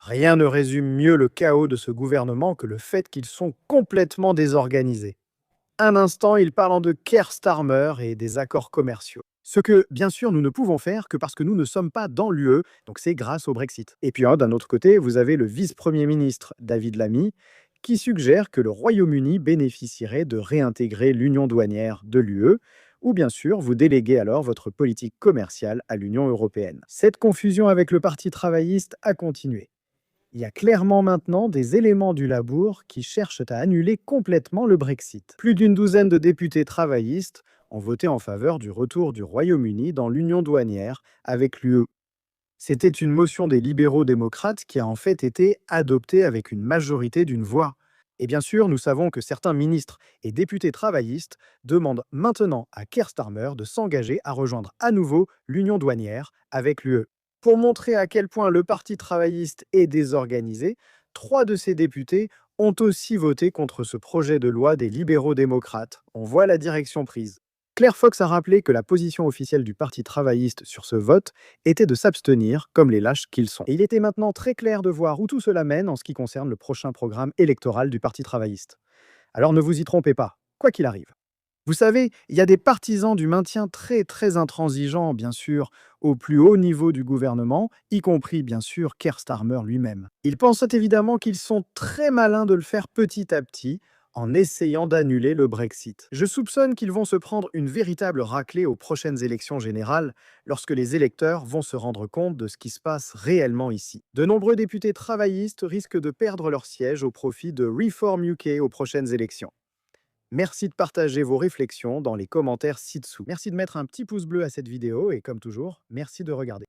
Rien ne résume mieux le chaos de ce gouvernement que le fait qu'ils sont complètement désorganisés. Un instant, ils parlent de Keir Starmer et des accords commerciaux. Ce que, bien sûr, nous ne pouvons faire que parce que nous ne sommes pas dans l'UE, donc c'est grâce au Brexit. Et puis, d'un autre côté, vous avez le vice-premier ministre David Lammy qui suggère que le Royaume-Uni bénéficierait de réintégrer l'union douanière de l'UE, ou bien sûr, vous déléguez alors votre politique commerciale à l'Union européenne. Cette confusion avec le Parti travailliste a continué. Il y a clairement maintenant des éléments du Labour qui cherchent à annuler complètement le Brexit. Plus d'une douzaine de députés travaillistes ont voté en faveur du retour du Royaume-Uni dans l'union douanière avec l'UE. C'était une motion des libéraux démocrates qui a en fait été adoptée avec une majorité d'une voix. Et bien sûr, nous savons que certains ministres et députés travaillistes demandent maintenant à Keir Starmer de s'engager à rejoindre à nouveau l'union douanière avec l'UE. Pour montrer à quel point le Parti travailliste est désorganisé, 3 de ses députés ont aussi voté contre ce projet de loi des libéraux démocrates. On voit la direction prise. Claire Fox a rappelé que la position officielle du Parti travailliste sur ce vote était de s'abstenir, comme les lâches qu'ils sont. Et il était maintenant très clair de voir où tout cela mène en ce qui concerne le prochain programme électoral du Parti travailliste. Alors ne vous y trompez pas, quoi qu'il arrive. Vous savez, il y a des partisans du maintien très intransigeants, bien sûr, au plus haut niveau du gouvernement, y compris bien sûr Keir Starmer lui-même. Ils pensent évidemment qu'ils sont très malins de le faire petit à petit, en essayant d'annuler le Brexit. Je soupçonne qu'ils vont se prendre une véritable raclée aux prochaines élections générales, lorsque les électeurs vont se rendre compte de ce qui se passe réellement ici. De nombreux députés travaillistes risquent de perdre leur siège au profit de Reform UK aux prochaines élections. Merci de partager vos réflexions dans les commentaires ci-dessous. Merci de mettre un petit pouce bleu à cette vidéo et comme toujours, merci de regarder.